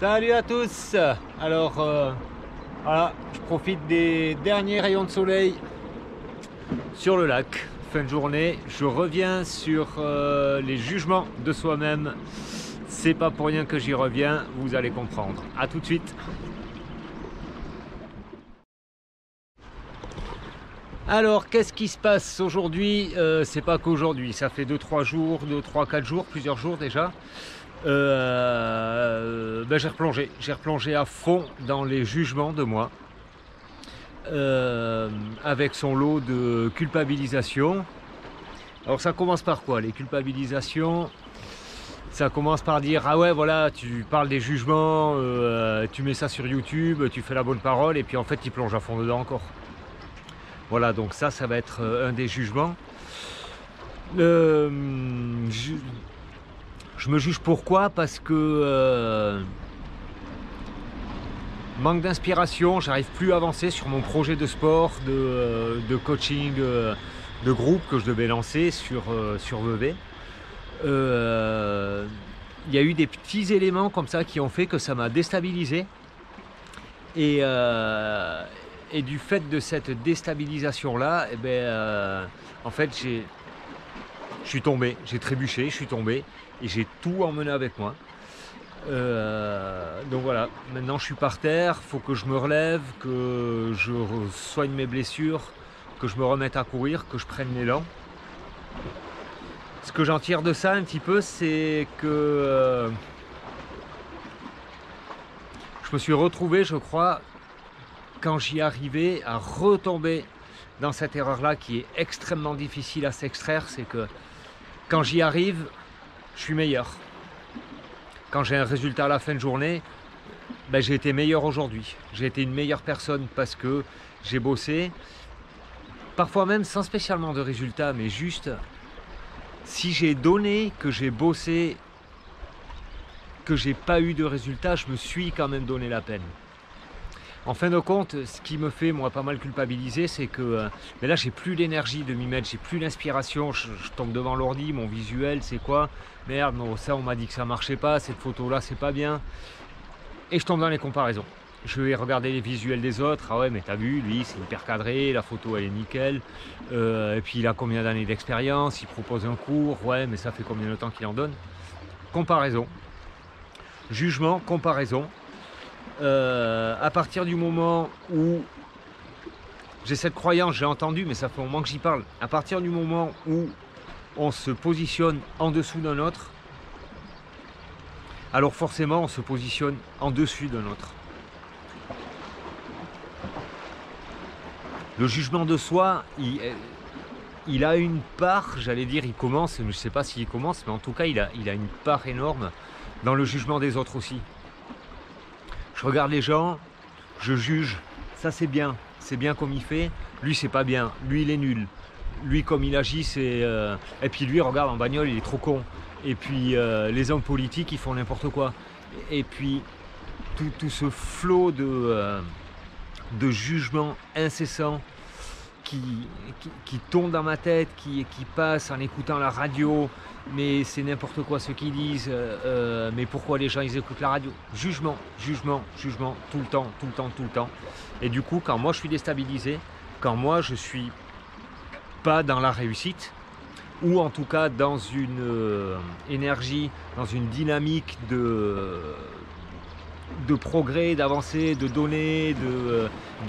Salut à tous. Alors voilà, je profite des derniers rayons de soleil sur le lac. Fin de journée, je reviens sur les jugements de soi-même. C'est pas pour rien que j'y reviens, vous allez comprendre. À tout de suite. Alors, qu'est-ce qui se passe aujourd'hui? C'est pas qu'aujourd'hui, ça fait 2-3 jours, 2-3-4 jours, plusieurs jours déjà. J'ai replongé à fond dans les jugements de moi, avec son lot de culpabilisation. Alors ça commence par quoi? Les culpabilisations, ça commence par dire ah ouais voilà, tu parles des jugements, tu mets ça sur YouTube, tu fais la bonne parole et puis en fait tu plonges à fond dedans encore. Voilà, donc ça va être un des jugements. Je me juge pourquoi? Parce que manque d'inspiration, j'arrive plus à avancer sur mon projet de sport, de coaching, de groupe que je devais lancer sur Vevey. Il y a eu des petits éléments comme ça qui ont fait que ça m'a déstabilisé. Et du fait de cette déstabilisation-là, en fait, je suis tombé, j'ai trébuché, je suis tombé et j'ai tout emmené avec moi. Donc voilà, maintenant je suis par terre, il faut que je me relève, que je soigne mes blessures, que je me remette à courir, que je prenne l'élan. Ce que j'en tire de ça un petit peu, c'est que je me suis retrouvé, je crois, quand j'y arrivais, à retomber dans cette erreur-là qui est extrêmement difficile à s'extraire. C'est que quand j'y arrive, je suis meilleur. Quand j'ai un résultat à la fin de journée, j'ai été meilleur aujourd'hui. J'ai été une meilleure personne parce que j'ai bossé, parfois même sans spécialement de résultat, mais juste si j'ai donné, que j'ai bossé, que j'ai pas eu de résultat, je me suis quand même donné la peine. En fin de compte, ce qui me fait moi pas mal culpabiliser, c'est que mais là j'ai plus l'énergie de m'y mettre, j'ai plus l'inspiration, je tombe devant l'ordi, mon visuel c'est quoi? Merde, non, ça on m'a dit que ça marchait pas, cette photo là c'est pas bien. Et je tombe dans les comparaisons. Je vais regarder les visuels des autres, ah ouais mais t'as vu, lui c'est hyper cadré, la photo elle est nickel, et puis il a combien d'années d'expérience, il propose un cours, ouais mais ça fait combien de temps qu'il en donne? Comparaison, jugement, comparaison. À partir du moment où j'ai cette croyance, j'ai entendu, mais ça fait un moment que j'y parle, à partir du moment où on se positionne en dessous d'un autre, alors forcément on se positionne en dessus d'un autre. Le jugement de soi, il a une part, j'allais dire il commence, je ne sais pas s'il commence, mais en tout cas il a une part énorme dans le jugement des autres aussi. Je regarde les gens, je juge, ça c'est bien comme il fait, lui c'est pas bien, lui il est nul, lui comme il agit c'est... Et puis lui regarde en bagnole il est trop con, et puis les hommes politiques ils font n'importe quoi, et puis tout ce flot de jugement incessant qui tombe dans ma tête, qui passe en écoutant la radio, mais c'est n'importe quoi ce qu'ils disent, mais pourquoi les gens ils écoutent la radio? Jugement, tout le temps. Et du coup, quand moi je suis déstabilisé, quand moi je suis pas dans la réussite, ou en tout cas dans une énergie, dans une dynamique de progrès, d'avancée, de donner,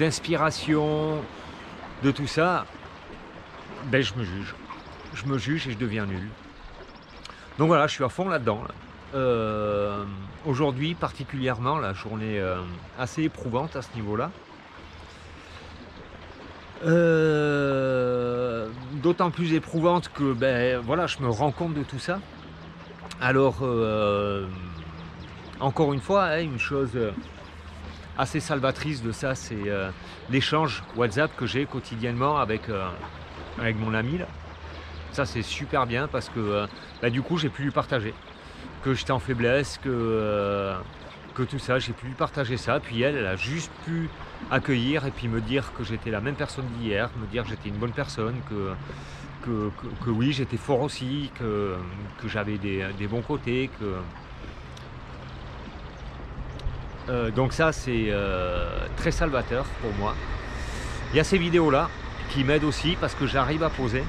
d'inspiration, de tout ça, je me juge et je deviens nul. Donc voilà, je suis à fond là-dedans. Aujourd'hui particulièrement, la journée assez éprouvante à ce niveau-là. D'autant plus éprouvante que voilà, je me rends compte de tout ça. Alors encore une fois, une chose assez salvatrice de ça, c'est l'échange WhatsApp que j'ai quotidiennement avec mon ami là. Ça c'est super bien parce que du coup j'ai pu lui partager que j'étais en faiblesse, que tout ça, j'ai pu lui partager ça, puis elle a juste pu accueillir et puis me dire que j'étais la même personne d'hier, me dire que j'étais une bonne personne, que oui j'étais fort aussi, que j'avais des bons côtés, Donc ça, c'est très salvateur pour moi. Il y a ces vidéos-là qui m'aident aussi parce que j'arrive à poser.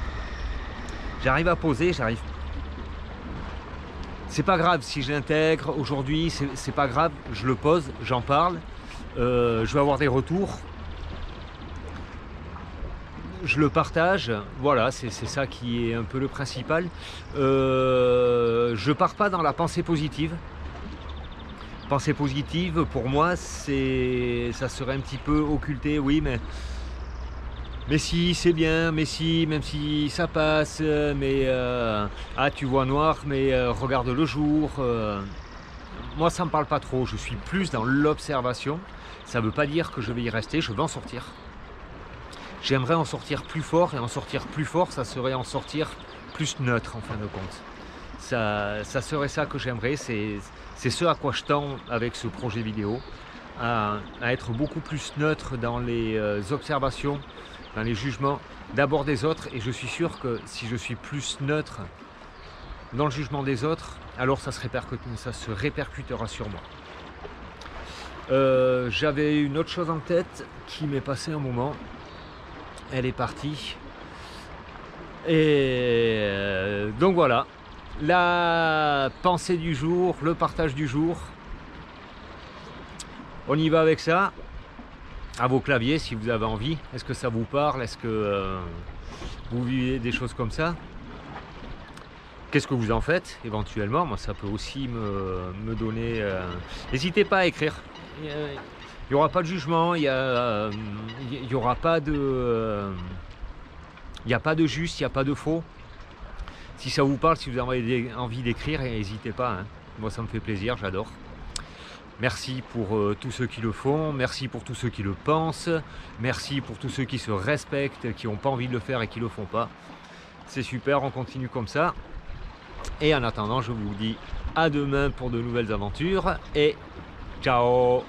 C'est pas grave si je l'intègre aujourd'hui, c'est pas grave, je le pose, j'en parle. Je vais avoir des retours. Je le partage, voilà, c'est ça qui est un peu le principal. Je pars pas dans la pensée positive. Pensée positive, pour moi, ça serait un petit peu occulté, oui, mais si, c'est bien, mais si, même si ça passe, mais ah, tu vois noir, mais regarde le jour. Moi, ça me parle pas trop, je suis plus dans l'observation. Ça veut pas dire que je vais y rester, je veux en sortir. J'aimerais en sortir plus fort, et en sortir plus fort, ça serait en sortir plus neutre en fin de compte. Ça serait ça que j'aimerais, c'est ce à quoi je tends avec ce projet vidéo, à être beaucoup plus neutre dans les observations, dans les jugements d'abord des autres, et je suis sûr que si je suis plus neutre dans le jugement des autres, alors ça se répercutera sur moi. J'avais une autre chose en tête qui m'est passée un moment. Elle est partie. Et donc voilà, la pensée du jour, le partage du jour. On y va avec ça. À vos claviers si vous avez envie. Est-ce que ça vous parle? Est-ce que vous vivez des choses comme ça? Qu'est-ce que vous en faites éventuellement? Moi, ça peut aussi me donner... N'hésitez pas à écrire. Il n'y aura pas de jugement, il n'y aura pas de... Il n'y a pas de juste, il n'y a pas de faux. Si ça vous parle, si vous avez envie d'écrire, n'hésitez pas. Hein. Moi, ça me fait plaisir, j'adore. Merci pour tous ceux qui le font, merci pour tous ceux qui le pensent, merci pour tous ceux qui se respectent, qui n'ont pas envie de le faire et qui ne le font pas. C'est super, on continue comme ça. Et en attendant, je vous dis à demain pour de nouvelles aventures et ciao!